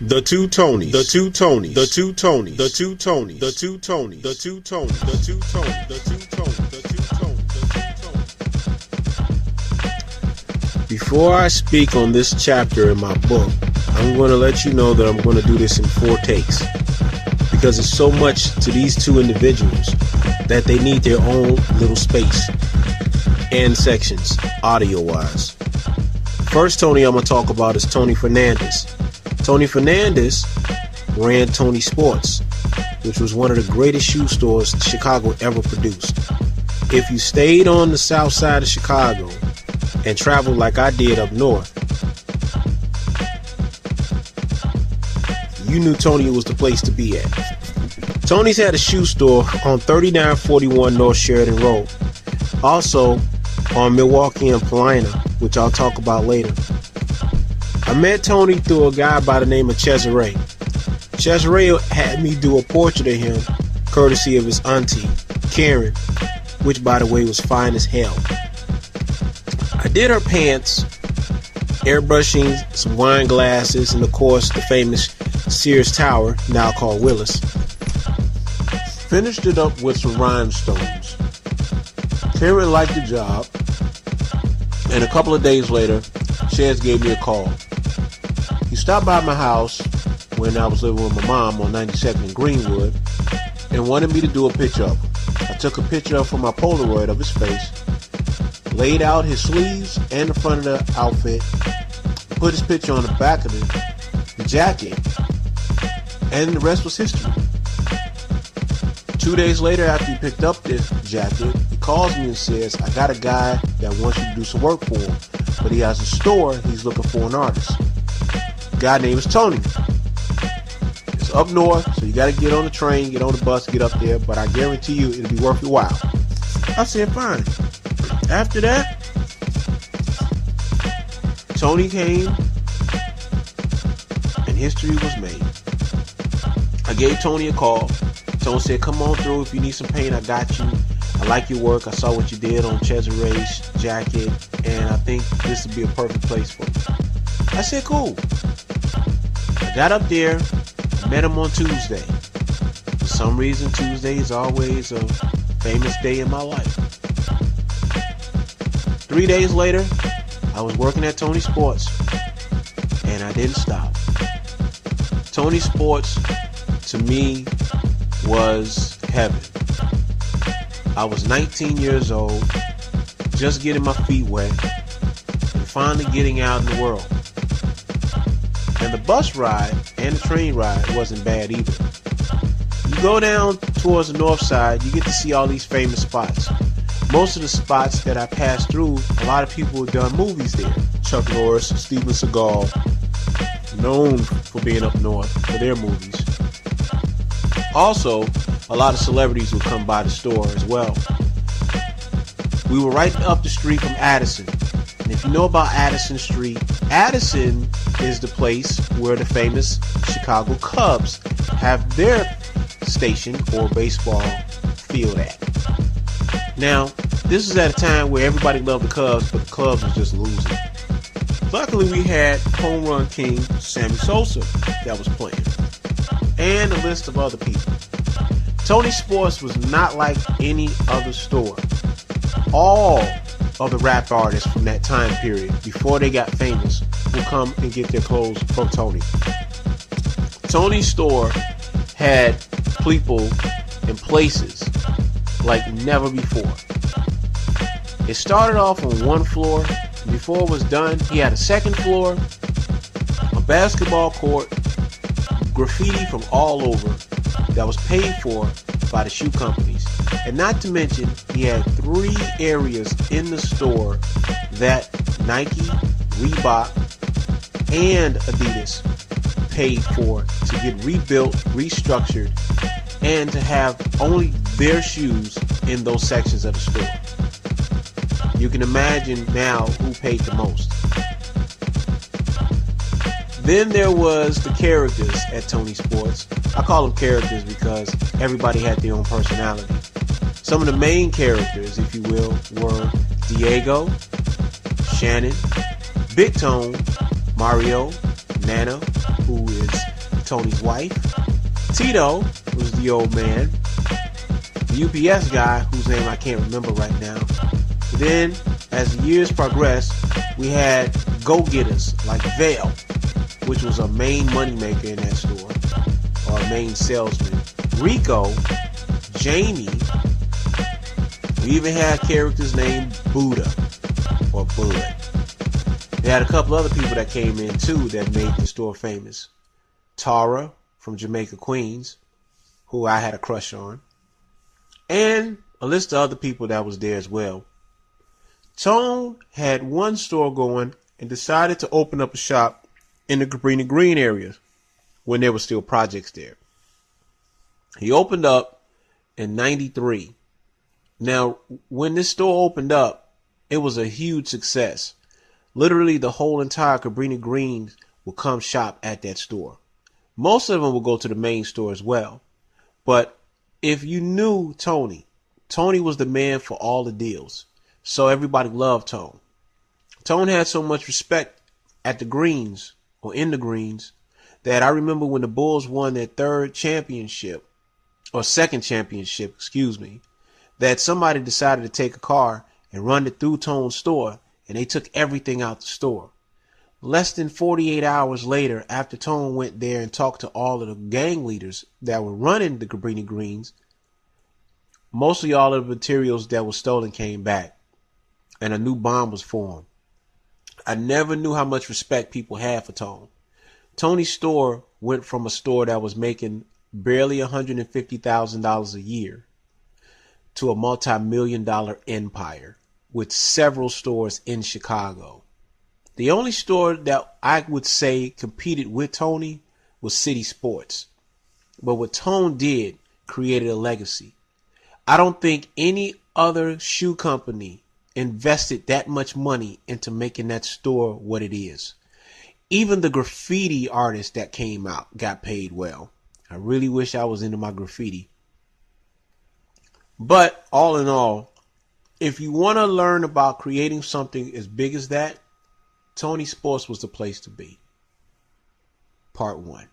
The two Tonys, the two Tonys, the two Tonys, the two Tonys, the two Tonys, the two Tonys, the two Tonys, the two Tonys, the two Tonys, the two Tonys. Before I speak on this chapter in my book, I'm going to let you know that I'm going to do this in 4 takes because it's so much to these two individuals that they need their own little space and sections, audio-wise. First Tony I'm going to talk about is Tony Fernandez. Tony Fernandez ran Tony Sports, which was one of the greatest shoe stores Chicago ever produced. If you stayed on the south side of Chicago and traveled like I did up north, you knew Tony was the place to be at. Tony's had a shoe store on 3941 North Sheridan Road. Also on Milwaukee and Paulina, which I'll talk about later. I met Tony through a guy by the name of Cesare. Cesare had me do a portrait of him, courtesy of his auntie, Karen, which by the way was fine as hell. I did her pants, airbrushing some wine glasses, and of course the famous Sears Tower, now called Willis. Finished it up with some rhinestones. Karen liked the job, and a couple of days later, Chez gave me a call. He stopped by my house when I was living with my mom on 92nd and Greenwood and wanted me to do a picture of him. I took a picture of from my Polaroid of his face, laid out his sleeves and the front of the outfit, put his picture on the back of the jacket, and the rest was history. 2 days later, after he picked up this jacket, he calls me and says, I got a guy that wants you to do some work for him, but he has a store, he's looking for an artist. The guy name is Tony. It's up north, so you got to get on the train, get on the bus, get up there, but I guarantee you it'll be worth your while. I said, fine. After that, Tony came, and history was made. I gave Tony a call. Tony said, come on through. If you need some paint, I got you. I like your work. I saw what you did on Cesare's jacket, and I think this would be a perfect place for you. I said, cool. I got up there, met him on Tuesday. For some reason, Tuesday is always a famous day in my life. 3 days later, I was working at Tony Sports, and I didn't stop. Tony Sports, to me, was heaven. I was 19 years old, just getting my feet wet, and finally getting out in the world. And the bus ride and the train ride wasn't bad either. You go down towards the north side, you get to see all these famous spots. Most of the spots that I passed through, a lot of people have done movies there. Chuck Norris, Steven Seagal, known for being up north for their movies. Also, a lot of celebrities would come by the store as well. We were right up the street from Addison. And if you know about Addison Street, Addison is the place where the famous Chicago Cubs have their station or baseball field at. Now, this is at a time where everybody loved the Cubs, but the Cubs was just losing. Luckily, we had home run king Sammy Sosa that was playing, and a list of other people. Tony Sports was not like any other store. All of the rap artists from that time period, before they got famous, would come and get their clothes from Tony. Tony's store had people and places like never before. It started off on one floor. Before it was done, he had a second floor, a basketball court, graffiti from all over that was paid for by the shoe companies. And not to mention, he had 3 areas in the store that Nike, Reebok, and Adidas paid for to get rebuilt, restructured, and to have only their shoes in those sections of the store. You can imagine now who paid the most. Then there was the characters at Tony Sports. I call them characters because everybody had their own personality. Some of the main characters, if you will, were Diego, Shannon, Big Tone, Mario, Nana, who is Tony's wife. Tito was the old man. The UPS guy, whose name I can't remember right now. Then, as the years progressed, we had go-getters like B.F.L, which was a main moneymaker in that store, or a main salesman. Rico, Jamie. We even had characters named Buddha or Bud. They had a couple other people that came in too that made the store famous. Tara from Jamaica, Queens, who I had a crush on. And a list of other people that was there as well. Tone had one store going and decided to open up a shop in the Cabrini Green area when there were still projects there. He opened up in 93. Now, when this store opened up, it was a huge success. Literally, the whole entire Cabrini Green would come shop at that store. Most of them would go to the main store as well. But if you knew Tony, Tony was the man for all the deals. So everybody loved Tone. Tone had so much respect at the Greens, or in the Greens, that I remember when the Bulls won their second championship, that somebody decided to take a car and run it through Tone's store, and they took everything out the store. Less than 48 hours later, after Tone went there and talked to all of the gang leaders that were running the Cabrini Greens, mostly all of the materials that were stolen came back, and a new bond was formed. I never knew how much respect people had for Tone. Tony's store went from a store that was making barely $150,000 a year to a multi-million-dollar empire with several stores in Chicago. The only store that I would say competed with Tony was City Sports. But what Tone did created a legacy. I don't think any other shoe company invested that much money into making that store what it is. Even the graffiti artists that came out got paid well. I really wish I was into my graffiti. But all in all, if you want to learn about creating something as big as that, Tony Sports was the place to be. Part 1.